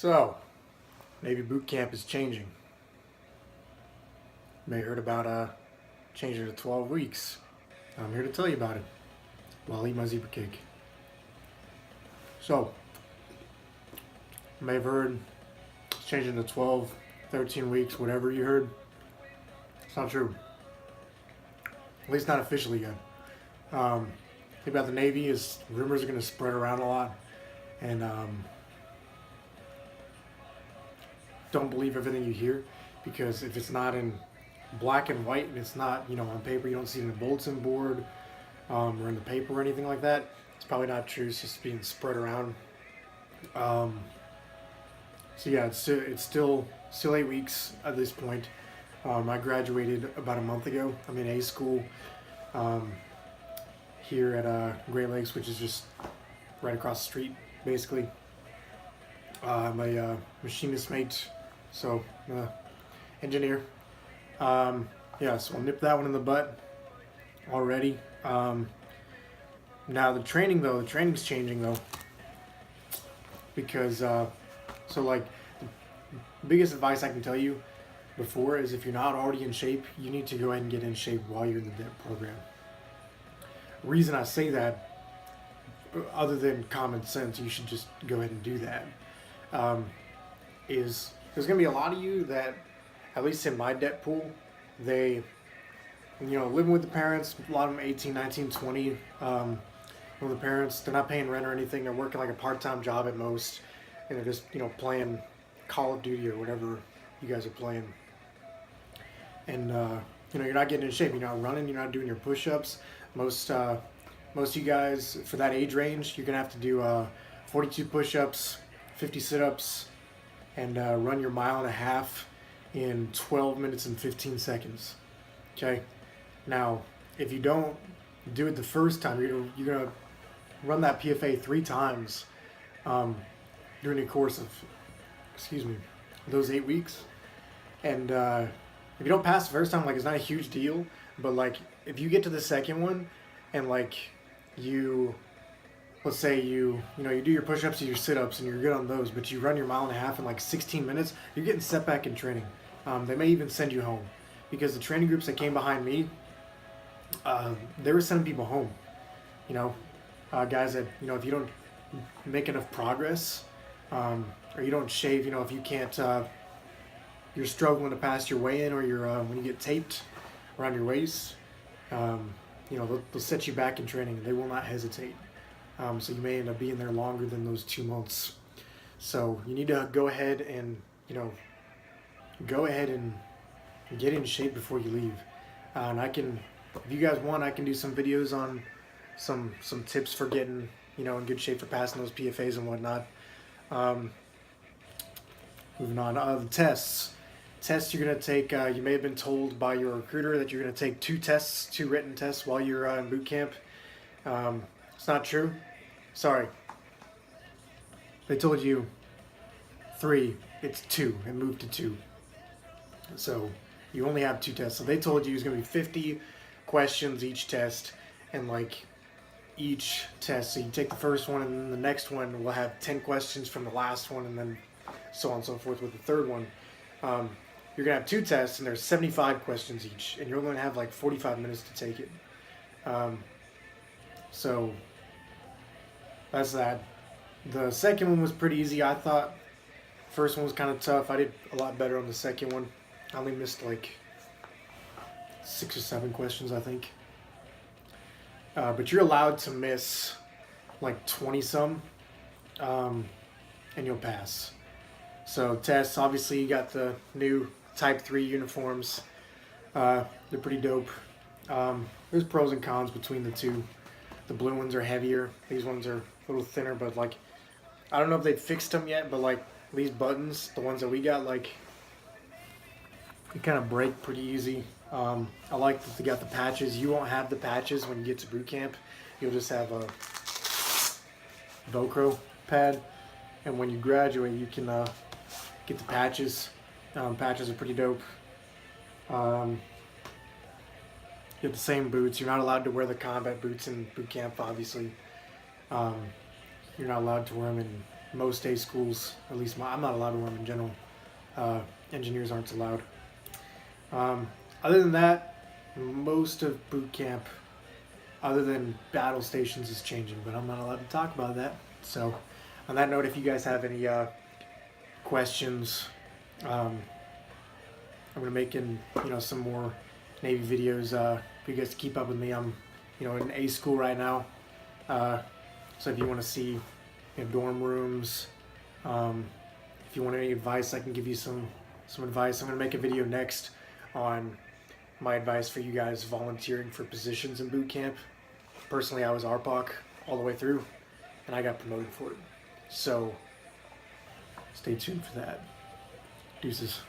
So, Navy boot camp is changing. You may have heard about changing to 12 weeks. I'm here to tell you about it while I eat my zebra cake. So, you may have heard it's changing to 12, 13 weeks, whatever you heard. It's not true. At least not officially yet. Thing about the Navy is rumors are going to spread around a lot, and don't believe everything you hear, because if it's not in black and white and it's not, on paper, you don't see it in the bulletin board or in the paper or anything like that, it's probably not true. It's just being spread around. So yeah, it's still 8 weeks at this point. I graduated about a month ago. I'm in A school here at Great Lakes, which is just right across the street, basically. I'm a machinist mate, so engineer. Yeah, so I'll nip that one in the butt already. Now the training's changing though, because so like the biggest advice I can tell you before is, if you're not already in shape, you need to go ahead and get in shape while you're in the DEP program. The reason I say that, other than common sense, you should just go ahead and do that, is there's going to be a lot of you that, at least in my DEP pool, they, living with the parents, a lot of them 18, 19, 20, with the parents, they're not paying rent or anything, they're working like a part-time job at most, and they're just, playing Call of Duty or whatever you guys are playing. And, you're not getting in shape, you're not running, you're not doing your push-ups. Most of you guys, for that age range, you're going to have to do 42 push-ups, 50 sit-ups, and run your 1.5 miles in 12 minutes and 15 seconds. Okay? Now, if you don't do it the first time, you're going to run that PFA 3 times during the course of, those 8 weeks. And if you don't pass the first time, it's not a huge deal. But, if you get to the second one and, let's say you do your push-ups and your sit-ups and you're good on those, but you run your 1.5 miles in 16 minutes, you're getting set back in training. They may even send you home, because the training groups that came behind me, they were sending people home. Guys that, if you don't make enough progress, or you don't shave, if you can't, you're struggling to pass your weigh-in, or you're when you get taped around your waist, they'll set you back in training. They will not hesitate. So you may end up being there longer than those 2 months. So you need to go ahead and get in shape before you leave. And I can, if you guys want, I can do some videos on some tips for getting in good shape for passing those PFAs and whatnot. Moving on, the tests. Tests you're going to take, you may have been told by your recruiter that you're going to take 2 written tests while you're in boot camp. It's not true. Sorry. They told you 3, it's 2, and moved to 2. So you only have 2 tests. So they told you it's going to be 50 questions each test, and each test, so you take the first one, and then the next one will have 10 questions from the last one, and then so on and so forth with the third one. You're going to have 2 tests, and there's 75 questions each, and you're only going to have 45 minutes to take it. So that's that. The second one was pretty easy, I thought. First one was kind of tough. I did a lot better on the second one. I only missed 6 or 7 questions, I think. But you're allowed to miss 20 some, and you'll pass. So tests, obviously you got the new Type 3 uniforms. They're pretty dope. There's pros and cons between the two. The blue ones are heavier. These ones are a little thinner, but I don't know if they've fixed them yet, but these buttons, the ones that we got, they kind of break pretty easy. I like that they got the patches. You won't have the patches when you get to boot camp. You'll just have a Velcro pad, and when you graduate, you can get the patches. Patches are pretty dope. You have the same boots. You're not allowed to wear the combat boots in boot camp, obviously. You're not allowed to wear them in most day schools, at least I'm not allowed to wear them in general. Engineers aren't allowed. Other than that, most of boot camp, other than battle stations, is changing, but I'm not allowed to talk about that. So, on that note, if you guys have any questions, I'm gonna make some more Navy videos for you guys to keep up with me. I'm in A school right now, so if you want to see dorm rooms, if you want any advice, I can give you some advice. I'm gonna make a video next on my advice for you guys volunteering for positions in boot camp. Personally, I was RPOC all the way through, and I got promoted for it. So stay tuned for that. Deuces.